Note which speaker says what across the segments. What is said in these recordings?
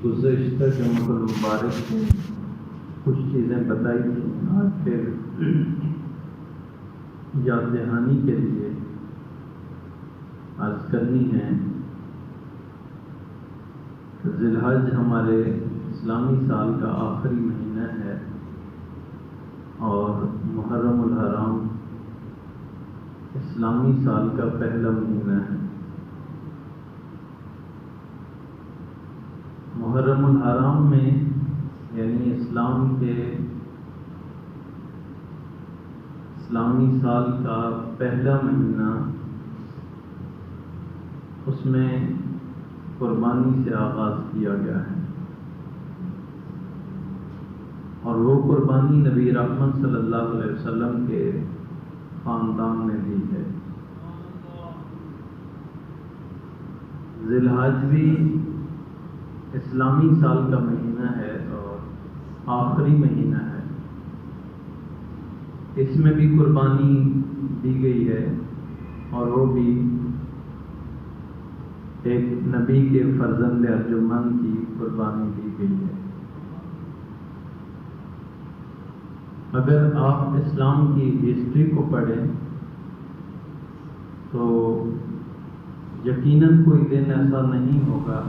Speaker 1: گزشتہ جمعہ المبارک سے کچھ چیزیں بتائی تھیں، آج پھر یاد دہانی کے لیے عرض کرنی ہے۔ ذی الحج ہمارے اسلامی سال کا آخری مہینہ ہے اور محرم الحرام اسلامی سال کا پہلا مہینہ ہے۔ محرم الحرام میں یعنی اسلام کے اسلامی سال کا پہلا مہینہ، اس میں قربانی سے آغاز کیا گیا ہے، اور وہ قربانی نبی رحمت صلی اللہ علیہ وسلم کے خاندان نے دی ہے۔ ذی الحج بھی اسلامی سال کا مہینہ ہے اور آخری مہینہ ہے، اس میں بھی قربانی دی گئی ہے، اور وہ بھی ایک نبی کے فرزند ارجمند کی قربانی دی گئی ہے۔ اگر آپ اسلام کی ہسٹری کو پڑھیں تو یقیناً کوئی دن ایسا نہیں ہوگا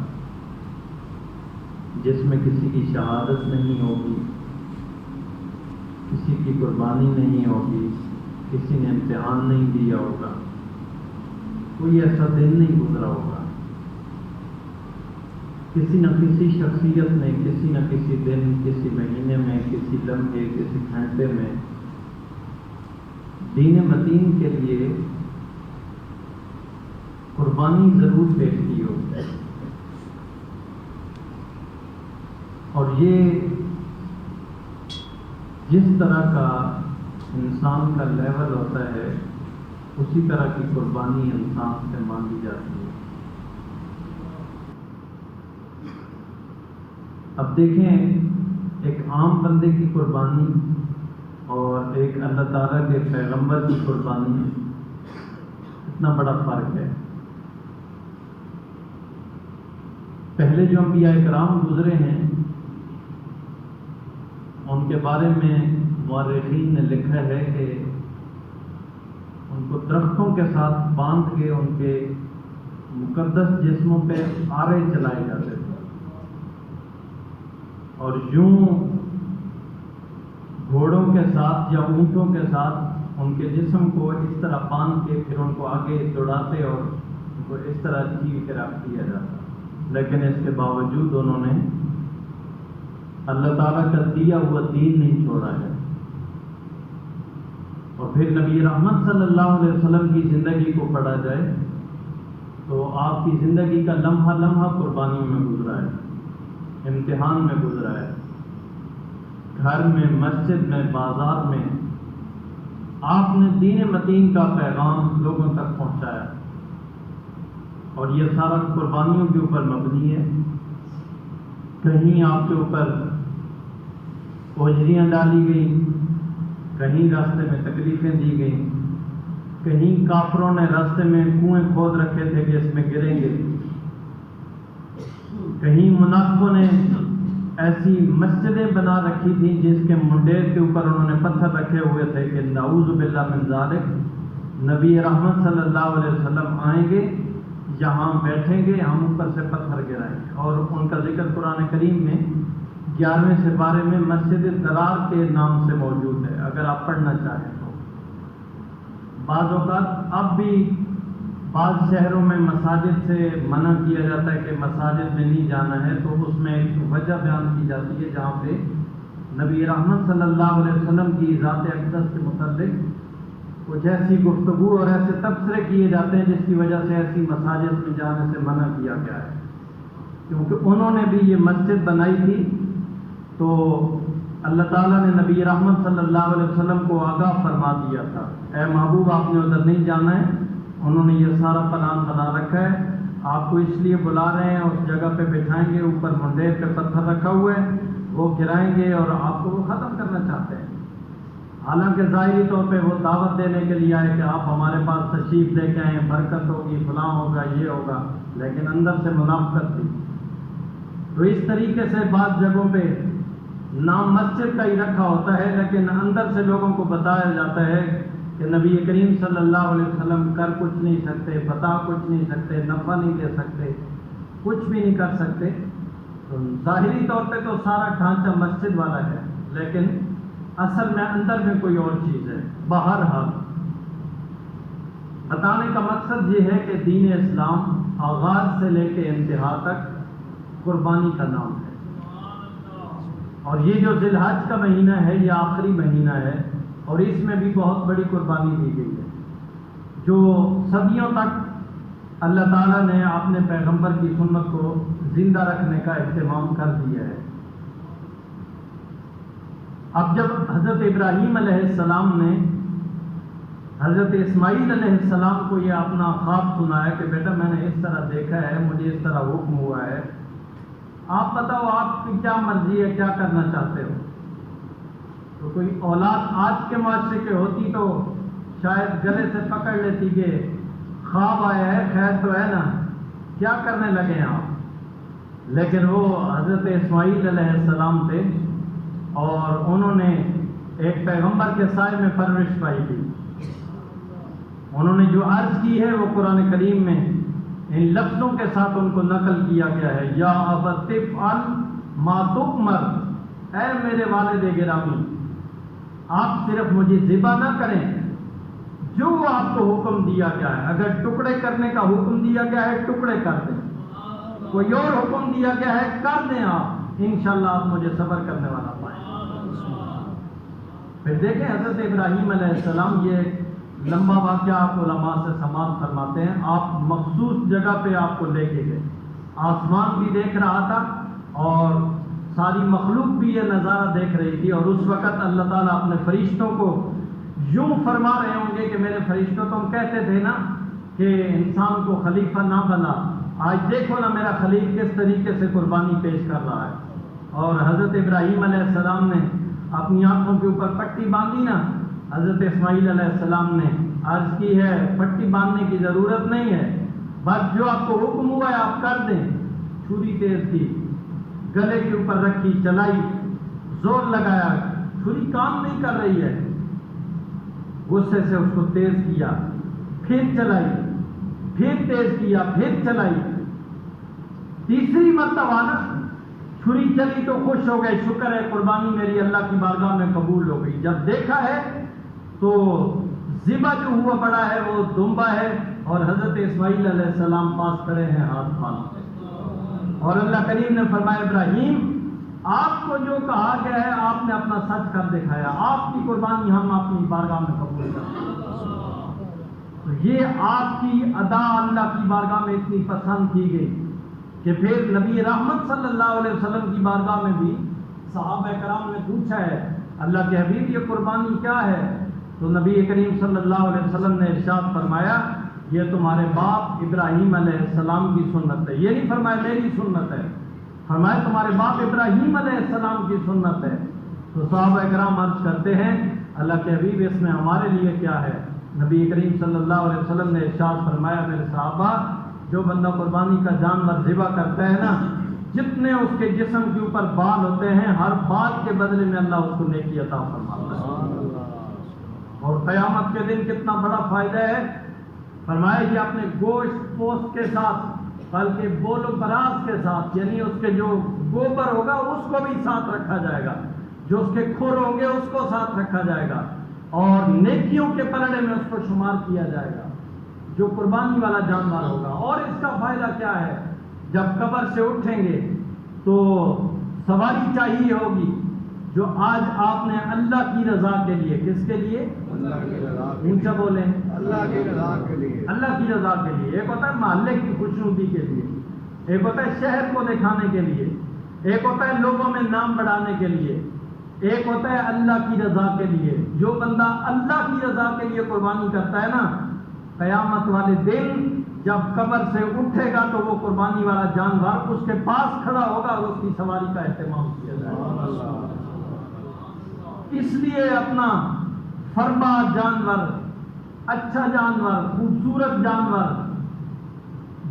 Speaker 1: جس میں کسی کی شہادت نہیں ہوگی، کسی کی قربانی نہیں ہوگی، کسی نے امتحان نہیں دیا ہوگا، کوئی ایسا دن نہیں گزرا ہوگا۔ کسی نہ کسی شخصیت نے کسی نہ کسی دن، کسی مہینے میں، کسی لمحے، کسی گھنٹے میں دین متین کے لیے قربانی ضرور پیش کی ہوگی، اور یہ جس طرح کا انسان کا لیول ہوتا ہے اسی طرح کی قربانی انسان سے مانگی جاتی ہے۔ اب دیکھیں، ایک عام بندے کی قربانی اور ایک اللہ تعالیٰ کے پیغمبر کی قربانی، اتنا بڑا فرق ہے۔ پہلے جو انبیاء کرام گزرے ہیں ان کے بارے میں مورخین نے لکھا ہے کہ ان کو درختوں کے ساتھ باندھ کے ان کے مقدس جسموں پہ آرے چلائے جاتے تھے، اور یوں گھوڑوں کے ساتھ یا اونٹوں کے ساتھ ان کے جسم کو اس طرح باندھ کے پھر ان کو آگے دوڑاتے اور ان کو اس طرح چیل کے رکھ دیا جاتا۔ لیکن اس کے باوجود انہوں نے اللہ تعالیٰ کا دیا ہوا دین نہیں چھوڑا ہے۔ اور پھر نبی رحمت صلی اللہ علیہ وسلم کی زندگی کو پڑھا جائے تو آپ کی زندگی کا لمحہ لمحہ قربانیوں میں گزرا ہے، امتحان میں گزرا ہے، گھر میں، مسجد میں، بازار میں آپ نے دین متین کا پیغام لوگوں تک پہنچایا، اور یہ سارا قربانیوں کے اوپر مبنی ہے۔ کہیں آپ کے اوپر اوجریاں ڈالی گئیں، کہیں راستے میں تکلیفیں دی گئیں، کہیں کافروں نے راستے میں کنویں کھود رکھے تھے کہ اس میں گریں گے، کہیں منافقوں نے ایسی مسجدیں بنا رکھی تھیں جس کے منڈیر کے اوپر انہوں نے پتھر رکھے ہوئے تھے کہ نعوذ باللہ من ذالک، نبی رحمت صلی اللہ علیہ وسلم آئیں گے، یہاں بیٹھیں گے، ہم اوپر سے پتھر گرائیں گے۔ اور ان کا ذکر قرآن کریم میں 11ویں سپارے میں مسجد درار کے نام سے موجود ہے، اگر آپ پڑھنا چاہیں تو۔ بعض اوقات اب بھی بعض شہروں میں مساجد سے منع کیا جاتا ہے کہ مساجد میں نہیں جانا ہے، تو اس میں ایک وجہ بیان کی جاتی ہے جہاں پہ نبی رحمت صلی اللہ علیہ وسلم کی ذات اقدس کے متعلق کچھ ایسی گفتگو اور ایسے تبصرے کیے جاتے ہیں جس کی وجہ سے ایسی مساجد میں جانے سے منع کیا گیا ہے، کیونکہ انہوں نے بھی یہ مسجد بنائی تھی تو اللہ تعالیٰ نے نبی رحمت صلی اللہ علیہ وسلم کو آگاہ فرما دیا تھا، اے محبوب آپ نے ادھر نہیں جانا ہے، انہوں نے یہ سارا پلان بنا رکھا ہے، آپ کو اس لیے بلا رہے ہیں، اس جگہ پہ بٹھائیں گے، اوپر منڈیر پہ پتھر رکھا ہوا ہے، وہ گرائیں گے اور آپ کو وہ ختم کرنا چاہتے ہیں۔ حالانکہ ظاہری طور پہ وہ دعوت دینے کے لیے آئے کہ آپ ہمارے پاس تشریف لے کے آئیں، برکت ہوگی، فلاں ہوگا، یہ ہوگا، لیکن اندر سے منافقت تھی۔ تو اس طریقے سے بعض جگہوں پہ نام مسجد کا ہی رکھا ہوتا ہے، لیکن اندر سے لوگوں کو بتایا جاتا ہے کہ نبی کریم صلی اللہ علیہ وسلم کر کچھ نہیں سکتے، بتا کچھ نہیں سکتے، نفع نہیں دے سکتے، کچھ بھی نہیں کر سکتے۔ تو ظاہری طور پہ تو سارا ڈھانچہ مسجد والا ہے، لیکن اصل میں اندر میں کوئی اور چیز ہے۔ بہرحال بتانے کا مقصد یہ ہے کہ دین اسلام آغاز سے لے کے انتہا تک قربانی کا نام ہے، اور یہ جو ذی الحج کا مہینہ ہے یہ آخری مہینہ ہے، اور اس میں بھی بہت بڑی قربانی دی گئی ہے، جو صدیوں تک اللہ تعالیٰ نے اپنے پیغمبر کی سنت کو زندہ رکھنے کا اہتمام کر دیا ہے۔ اب جب حضرت ابراہیم علیہ السلام نے حضرت اسماعیل علیہ السلام کو یہ اپنا خواب سنایا کہ بیٹا میں نے اس طرح دیکھا ہے، مجھے اس طرح حکم ہوا ہے، آپ بتاؤ آپ کی کیا مرضی ہے، کیا کرنا چاہتے ہو؟ تو کوئی اولاد آج کے معاشرے کے ہوتی تو شاید گلے سے پکڑ لیتی کہ خواب آیا ہے، خیر تو ہے نا، کیا کرنے لگے ہیں آپ؟ لیکن وہ حضرت اسماعیل علیہ السلام تھے، اور انہوں نے ایک پیغمبر کے سائے میں پرورش پائی تھی۔ انہوں نے جو عرض کی ہے وہ قرآن کریم میں ان لفظوں کے ساتھ ان کو نقل کیا گیا ہے، یا ابت افعل ما تؤمر، اے میرے والد گرامی آپ صرف مجھے ذبح نہ کریں، جو آپ کو حکم دیا گیا ہے، اگر ٹکڑے کرنے کا حکم دیا گیا ہے ٹکڑے کر دیں، کوئی اور حکم دیا گیا ہے کر دیں، آپ انشاءاللہ آپ مجھے صبر کرنے والا پائیں۔ پھر دیکھیں حضرت ابراہیم علیہ السلام، یہ لمبا واقعہ آپ علماء سے سماعت فرماتے ہیں، آپ مخصوص جگہ پہ آپ کو لے کے گئے، آسمان بھی دیکھ رہا تھا اور ساری مخلوق بھی یہ نظارہ دیکھ رہی تھی، اور اس وقت اللہ تعالیٰ اپنے فرشتوں کو یوں فرما رہے ہوں گے کہ میرے فرشتوں تم کہتے تھے نا کہ انسان کو خلیفہ نہ بنا، آج دیکھو نا میرا خلیل کس طریقے سے قربانی پیش کر رہا ہے۔ اور حضرت ابراہیم علیہ السلام نے اپنی آنکھوں کے اوپر پٹی باندھی نا، حضرت اسماعیل علیہ السلام نے عرض کی ہے پٹی باندھنے کی ضرورت نہیں ہے، بس جو آپ کو حکم ہوا ہے آپ کر دیں۔ چھری تیز کی، گلے کے اوپر رکھی، چلائی، زور لگایا، چھری کام نہیں کر رہی ہے، غصے سے اس کو تیز کیا، پھر چلائی، پھر تیز کیا، پھر چلائی، تیسری مرتبہ نا چھری چلی تو خوش ہو گئے، شکر ہے قربانی میری اللہ کی بارگاہ میں قبول ہو گئی۔ جب دیکھا ہے تو ذبح جو ہوا پڑا ہے وہ دمبا ہے، اور حضرت اسماعیل علیہ السلام پاس کھڑے ہیں ہاتھ پھیلا، اور اللہ کریم نے فرمایا ابراہیم آپ کو جو کہا گیا ہے آپ نے اپنا سچ کر دکھایا، آپ کی قربانی ہم اپنی بارگاہ میں قبول کرتے ہیں۔ تو یہ آپ کی ادا اللہ کی بارگاہ میں اتنی پسند کی گئی کہ پھر نبی رحمت صلی اللہ علیہ وسلم کی بارگاہ میں بھی صحابہ کرام نے پوچھا ہے اللہ کے حبیب یہ قربانی کیا ہے؟ تو نبی کریم صلی اللہ علیہ وسلم نے ارشاد فرمایا یہ تمہارے باپ ابراہیم علیہ السلام کی سنت ہے، یہ نہیں فرمایا میری سنت ہے، فرمایا تمہارے باپ ابراہیم علیہ السلام کی سنت ہے۔ تو صحابہ کرام عرض کرتے ہیں اللہ کے حبیب اس میں ہمارے لیے کیا ہے؟ نبی کریم صلی اللہ علیہ وسلم نے ارشاد فرمایا میرے صحابہ جو بندہ قربانی کا جانور ذبح کرتا ہے نا، جتنے اس کے جسم کے اوپر بال ہوتے ہیں ہر بال کے بدلے میں اللہ اس کو نیکی عطا فرماتا ہے، اور قیامت کے دن کتنا بڑا فائدہ ہے۔ فرمایا یہ اپنے گوشت پوست کے ساتھ بلکہ بول و براز کے ساتھ، یعنی اس کے جو گوبر ہوگا اس کو بھی ساتھ رکھا جائے گا، جو اس کے کھر ہوں گے اس کو ساتھ رکھا جائے گا، اور نیکیوں کے پلڑے میں اس کو شمار کیا جائے گا جو قربانی والا جانور ہوگا۔ اور اس کا فائدہ کیا ہے؟ جب قبر سے اٹھیں گے تو سواری چاہیے ہوگی جو آج آپ نے اللہ کی رضا کے لیے، کس کے لیے؟ اونچا بولیں، اللہ کی رضا کے لیے، اللہ کی رضا کے لیے۔ ایک ہوتا ہے محلے کی خوشنودی کے لیے، ایک ہوتا ہے شہر کو دکھانے کے لیے، ایک ہوتا ہے لوگوں میں نام بڑھانے کے لیے، ایک ہوتا ہے اللہ کی رضا کے لیے۔ جو بندہ اللہ کی رضا کے لیے قربانی کرتا ہے نا، قیامت والے دن جب قبر سے اٹھے گا تو وہ قربانی والا جانور اس کے پاس کھڑا ہوگا اور اس کی سواری کا اہتمام کیا جائے گا۔ اس لیے اپنا فرما جانور، اچھا جانور، خوبصورت جانور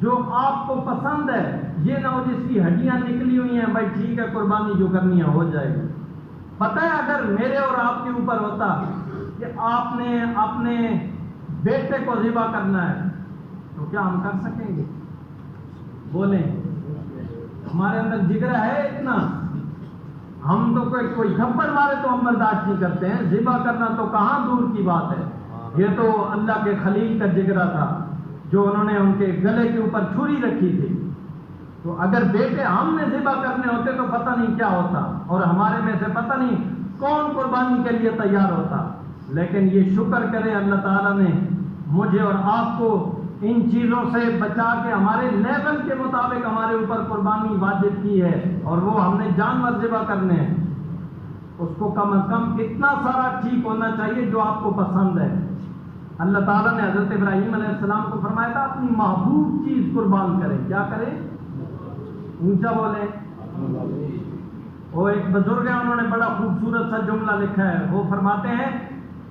Speaker 1: جو آپ کو پسند ہے، یہ نہ ہو جس کی ہڈیاں نکلی ہوئی ہیں، بھائی ٹھیک ہے قربانی جو کرنی ہے ہو جائے گی۔ پتہ ہے اگر میرے اور آپ کے اوپر ہوتا کہ آپ نے اپنے بیٹے کو ذبح کرنا ہے تو کیا ہم کر سکیں گے؟ بولیں، ہمارے اندر جگر ہے اتنا؟ ہم تو کوئی تھپڑ مارے تو ہم برداشت نہیں کرتے ہیں، ذبح کرنا تو کہاں دور کی بات ہے۔ یہ تو اللہ کے خلیل کا جگرا تھا جو انہوں نے ان کے گلے کے اوپر چھری رکھی تھی۔ تو اگر بیٹے ہم نے ذبح کرنے ہوتے تو پتہ نہیں کیا ہوتا، اور ہمارے میں سے پتہ نہیں کون قربانی کے لیے تیار ہوتا۔ لیکن یہ شکر کرے اللہ تعالیٰ نے مجھے اور آپ کو ان چیزوں سے بچا کے ہمارے لیول کے مطابق ہمارے اوپر قربانی واجب کی ہے، اور وہ ہم نے جانور ذبح کرنے ہیں۔ اس کو کم از کم اتنا سارا ٹھیک ہونا چاہیے جو آپ کو پسند ہے۔ اللہ تعالیٰ نے حضرت ابراہیم علیہ السلام کو فرمایا تھا اپنی محبوب چیز قربان کریں۔ کیا کریں؟ اونچا بولیں۔ وہ ایک بزرگ ہیں، انہوں نے بڑا خوبصورت سا جملہ لکھا ہے، وہ فرماتے ہیں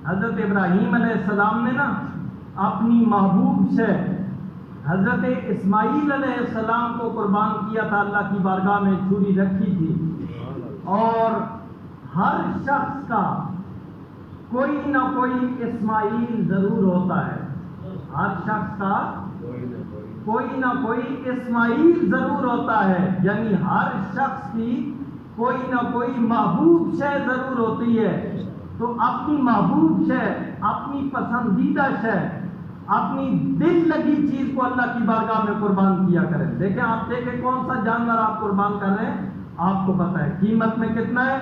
Speaker 1: حضرت ابراہیم علیہ السلام نے نا اپنی محبوب سے حضرت اسماعیل علیہ السلام کو قربان کیا تھا، اللہ کی بارگاہ میں چھری رکھی تھی، اور ہر شخص کا کوئی نہ کوئی اسماعیل ضرور ہوتا ہے، ہر شخص کا کوئی نہ کوئی اسماعیل ضرور ہوتا ہے، یعنی ہر شخص کی کوئی نہ کوئی محبوب شے ضرور ہوتی ہے۔ تو اپنی محبوب شے، اپنی پسندیدہ شے، اپنی دل لگی چیز کو اللہ کی بارگاہ میں قربان کیا کریں۔ دیکھیں، آپ دیکھیں کون سا جانور آپ قربان کر رہے ہیں، آپ کو پتہ ہے قیمت میں کتنا ہے،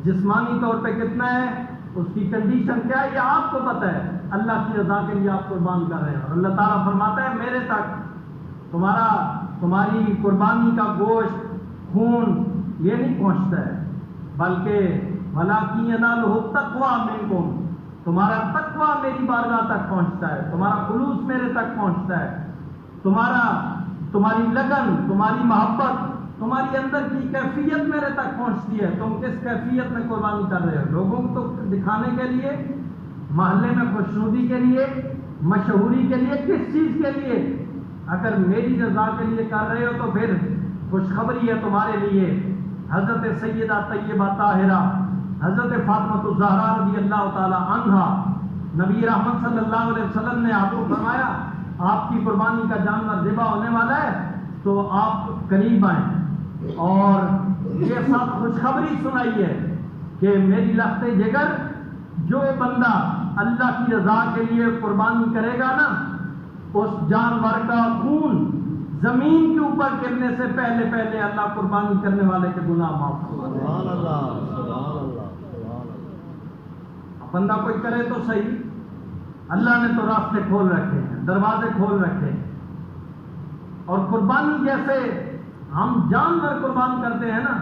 Speaker 1: جسمانی طور پہ کتنا ہے، اس کی کنڈیشن کیا ہے، یہ آپ کو پتہ ہے۔ اللہ کی رضا کے لیے آپ قربان کر رہے ہیں، اور اللہ تعالیٰ فرماتا ہے میرے تک تمہاری قربانی کا گوشت، خون یہ نہیں پہنچتا ہے، بلکہ وَلَٰكِن يَنَالُهُ التَّقْوَىٰ مِنكُمْ، تمہارا تقویٰ میری بارگاہ تک پہنچتا ہے، تمہارا خلوص میرے تک پہنچتا ہے، تمہاری لگن، تمہاری محبت، تمہاری اندر کی کیفیت میرے تک پہنچتی ہے۔ تم کس کیفیت میں قربانی کر رہے ہو؟ لوگوں کو تو دکھانے کے لیے، محلے میں خوشنودی کے لیے، مشہوری کے لیے، کس چیز کے لیے؟ اگر میری رضا کے لیے کر رہے ہو تو پھر خوشخبری ہے تمہارے لیے۔ حضرت سیدہ طیبہ طاہرہ حضرت فاطمہ الزہرا رضی اللہ تعالی عنہا، نبی رحمت صلی اللہ علیہ وسلم نے آپ کو فرمایا آپ کی قربانی کا جانور ذبح ہونے والا ہے تو آپ قریب آئیں، اور یہ سب خوشخبری سنائی ہے کہ میری لخت جگر، جو بندہ اللہ کی رضا کے لیے قربانی کرے گا نا، اس جانور کا خون زمین کے اوپر گرنے سے پہلے پہلے اللہ قربانی کرنے والے کے گناہ معاف کرے گا۔ سبحان اللہ، سبحان اللہ، سبحان اللہ۔ بندہ کوئی کرے تو صحیح، اللہ نے تو راستے کھول رکھے ہیں، دروازے کھول رکھے ہیں، اور قربانی جیسے ہم جانور قربان کرتے ہیں نا،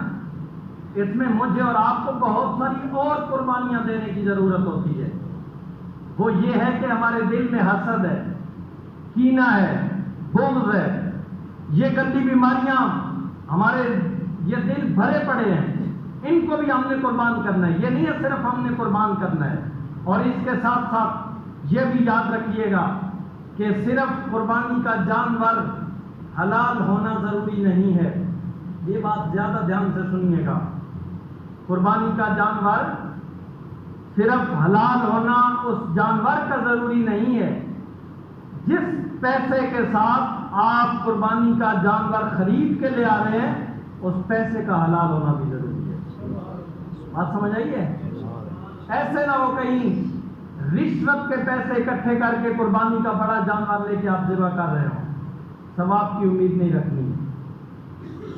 Speaker 1: اس میں مجھے اور آپ کو بہت ساری اور قربانیاں دینے کی ضرورت ہوتی ہے۔ وہ یہ ہے کہ ہمارے دل میں حسد ہے، کینہ ہے، بغض ہے، یہ گندی بیماریاں ہمارے یہ دل بھرے پڑے ہیں، ان کو بھی ہم نے قربان کرنا ہے۔ یہ نہیں ہے صرف ہم نے قربان کرنا ہے، اور اس کے ساتھ ساتھ یہ بھی یاد رکھیے گا کہ صرف قربانی کا جانور حلال ہونا ضروری نہیں ہے۔ یہ بات زیادہ دھیان سے سنیے گا، قربانی کا جانور صرف حلال ہونا اس جانور کا ضروری نہیں ہے، جس پیسے کے ساتھ آپ قربانی کا جانور خرید کے لے آ رہے ہیں اس پیسے کا حلال ہونا بھی ضروری ہے۔ بات سمجھ آئی ہے؟ ایسے نہ ہو کہیں رشوت کے پیسے اکٹھے کر کے قربانی کا بڑا جانور لے کے آپ ذبح کر رہے ہو، ثواب کی امید نہیں رکھنی۔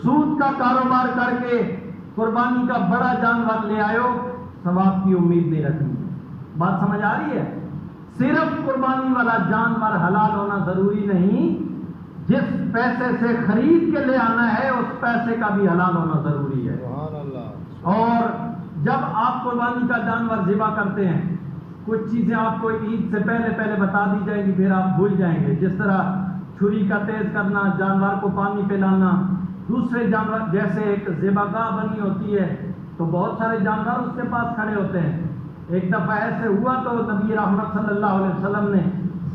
Speaker 1: سود کا کاروبار کر کے قربانی کا بڑا جانور لے آئے ہو، ثواب کی امید نہیں رکھنی۔ بات سمجھ آ رہی ہے؟ صرف قربانی والا جانور حلال ہونا ضروری نہیں، جس پیسے سے خرید کے لے آنا ہے اس پیسے کا بھی حلال ہونا ضروری ہے۔ اور جب آپ قربانی کا جانور ذبح کرتے ہیں، کچھ چیزیں آپ کو عید سے پہلے پہلے بتا دی جائیں گی، پھر آپ بھول جائیں گے، جس طرح چھری کا تیز کرنا، جانور کو پانی پلانا، دوسرے جانور جیسے ایک ذبح گاہ بنی ہوتی ہے تو بہت سارے جانور اس کے پاس کھڑے ہوتے ہیں۔ ایک دفعہ ایسے ہوا تو نبی رحمت صلی اللہ علیہ وسلم نے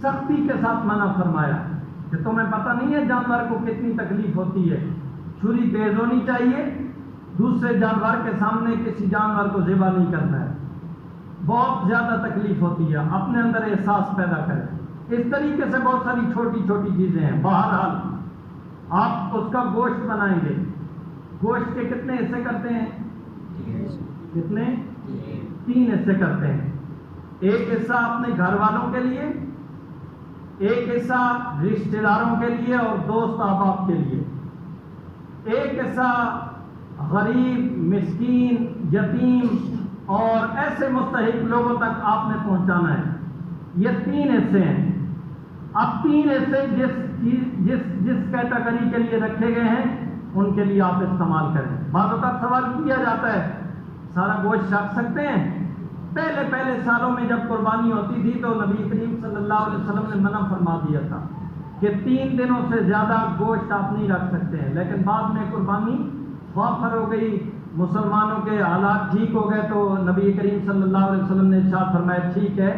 Speaker 1: سختی کے ساتھ منع فرمایا کہ تمہیں پتہ نہیں ہے جانور کو کتنی تکلیف ہوتی ہے، چھری تیز ہونی چاہیے، دوسرے جانور کے سامنے کسی جانور کو ذبح نہیں کرنا ہے، بہت زیادہ تکلیف ہوتی ہے، اپنے اندر احساس پیدا کریں۔ اس طریقے سے بہت ساری چھوٹی چھوٹی چیزیں ہیں۔ بہرحال آپ اس کا گوشت بنائیں گے، گوشت کے کتنے حصے کرتے ہیں؟ کتنے؟ 3 حصے کرتے ہیں۔ ایک حصہ اپنے گھر والوں کے لیے، ایک حصہ رشتہ داروں کے لیے اور دوست احباب کے لیے، ایک حصہ غریب، مسکین، یتیم اور ایسے مستحق لوگوں تک آپ نے پہنچانا ہے۔ یہ 3 حصے ہیں۔ اب 3 حصے جس کیٹیگری کے لیے رکھے گئے ہیں ان کے لیے آپ استعمال کریں۔ بعض اوقات سوال کیا جاتا ہے سارا گوشت رکھ سکتے ہیں؟ پہلے سالوں میں جب قربانی ہوتی تھی تو نبی کریم صلی اللہ علیہ وسلم نے منع فرما دیا تھا کہ 3 دنوں سے زیادہ گوشت آپ نہیں رکھ سکتے ہیں، لیکن بعد میں قربانی موخر ہو گئی، مسلمانوں کے حالات ٹھیک ہو گئے تو نبی کریم صلی اللہ علیہ وسلم نے ارشاد فرمایا ٹھیک ہے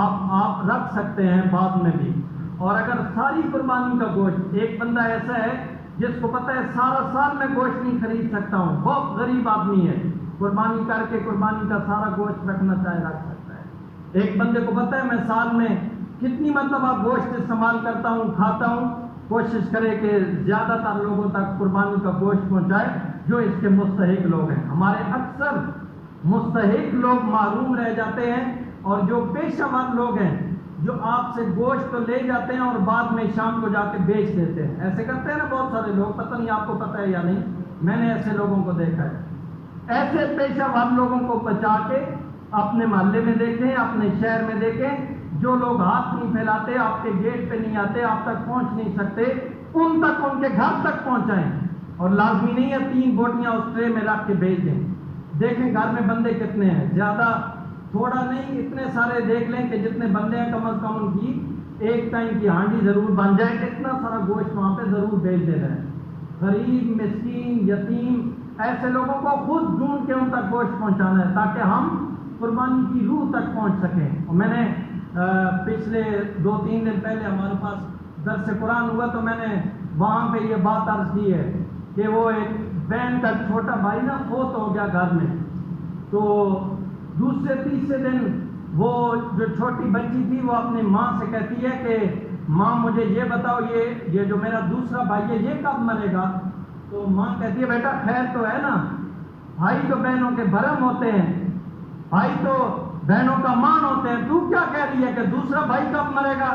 Speaker 1: آپ رکھ سکتے ہیں بعد میں بھی۔ اور اگر ساری قربانی کا گوشت، ایک بندہ ایسا ہے جس کو پتہ ہے سارا سال میں گوشت نہیں خرید سکتا ہوں، بہت غریب آدمی ہے، قربانی کر کے قربانی کا سارا گوشت رکھنا چاہے رکھ سکتا ہے۔ ایک بندے کو پتہ ہے میں سال میں کتنی مرتبہ گوشت استعمال کرتا ہوں، کھاتا ہوں، کوشش کرے کہ زیادہ تر لوگوں تک قربانی کا گوشت پہنچائے جو اس کے مستحق لوگ ہیں۔ ہمارے اکثر مستحق لوگ محروم رہ جاتے ہیں، اور جو پیشہ ور لوگ ہیں جو آپ سے گوشت تو لے جاتے ہیں اور بعد میں شام کو جا کے بیچ دیتے ہیں، ایسے کرتے ہیں نا بہت سارے لوگ، پتہ نہیں آپ کو پتہ ہے یا نہیں، میں نے ایسے لوگوں کو دیکھا ہے۔ ایسے پیشہ ور لوگوں کو بچا کے اپنے محلے میں دیکھیں، اپنے شہر میں دیکھیں، جو لوگ ہاتھ نہیں پھیلاتے، آپ کے گیٹ پہ نہیں آتے، آپ تک پہنچ نہیں سکتے، ان تک، ان کے گھر تک پہنچائیں، اور لازمی نہیں ہے 3 بوٹیاں اس ٹرے میں رکھ کے بھیج دیں۔ دیکھیں گھر میں بندے کتنے ہیں، زیادہ تھوڑا نہیں، اتنے سارے دیکھ لیں کہ جتنے بندے ہیں کم از کم ان کی ایک ٹائم کی ہانڈی ضرور بن جائے، اتنا سارا گوشت وہاں پہ ضرور بھیج دے رہے ہیں۔ غریب، مسکین، یتیم، ایسے لوگوں کو خود ڈھونڈ کے ان تک گوشت پہنچانا ہے تاکہ ہم قربانی کی روح تک پہنچ سکیں۔ اور میں نے پچھلے 2-3 دن پہلے ہمارے پاس درس قرآن ہوا تو میں نے وہاں پہ یہ بات عرض کی ہے کہ وہ ایک بہن کا چھوٹا بھائی نا فوت ہو گیا گھر میں، تو دوسرے تیسرے دن وہ جو چھوٹی بچی تھی وہ اپنی ماں سے کہتی ہے کہ ماں مجھے یہ بتاؤ یہ جو میرا دوسرا بھائی ہے یہ کب مرے گا؟ تو ماں کہتی ہے بیٹا خیر تو ہے نا، بھائی تو بہنوں کے بھرم ہوتے ہیں، بھائی تو بہنوں کا مان ہوتے ہیں، تو کیا کہہ رہی ہے کہ دوسرا بھائی کب مرے گا؟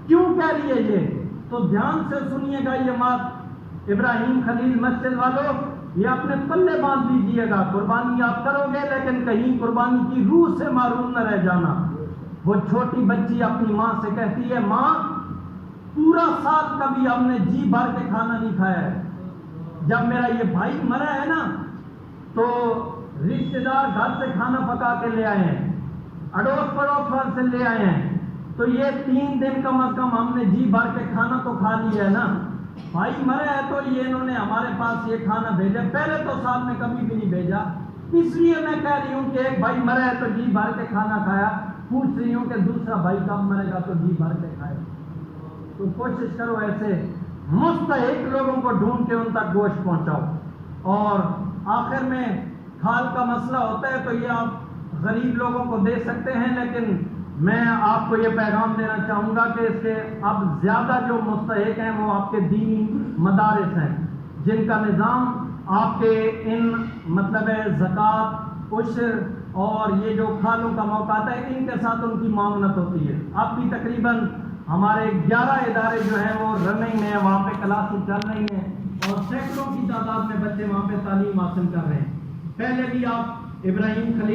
Speaker 1: کیوں کہہ رہی ہے یہ؟ تو دھیان سے سنیے گا یہ بات ابراہیم خلیل مسجد والوں، یہ اپنے پلے باندھ لیجیے گا، قربانی آپ کرو گے لیکن کہیں قربانی کی روح سے معروم نہ رہ جانا۔ وہ چھوٹی بچی اپنی ماں سے کہتی ہے ماں پورا سال کبھی ہم نے جی بھر کے کھانا نہیں کھایا ہے، جب میرا یہ بھائی مرا ہے نا تو رشتے دار گھر سے کھانا پکا کے لے آئے ہیں، اڑوس پڑوس سے لے آئے ہیں، تو یہ 3 دن کم از کم ہم نے جی بھر کے کھانا تو کھا لیا ہے نا، بھائی مرے ہے تو یہ انہوں نے ہمارے پاس یہ کھانا بھیجا، پہلے تو سال میں کبھی بھی نہیں بھیجا، اس لیے میں کہہ رہی ہوں کہ ایک بھائی مرے ہے تو جی بھر کے کھانا کھایا، پوچھ رہی ہوں کہ دوسرا بھائی کب مرے گا تو جی بھر کے کھائے۔ تو کوشش کرو ایسے مستحق لوگوں کو ڈھونڈ کے ان تک گوشت پہنچاؤ۔ اور آخر میں کھال کا مسئلہ ہوتا ہے تو یہ آپ غریب لوگوں کو دے سکتے ہیں، لیکن میں آپ کو یہ پیغام دینا چاہوں گا کہ اس کے اب زیادہ جو مستحق ہیں وہ آپ کے دینی مدارس ہیں، جن کا نظام آپ کے ان مطلب زکوٰۃ، عشر اور یہ جو کھالوں کا موقع آتا ہے ان کے ساتھ ان کی معاونت ہوتی ہے۔ اب بھی تقریباً ہمارے 11 ادارے جو ہیں وہ رننگ میں ہیں، وہاں پہ کلاسیں چل رہی ہیں اور سینکڑوں کی تعداد میں بچے وہاں پہ تعلیم حاصل کر رہے ہیں۔ پہلے بھی آپ ابراہیم خلیل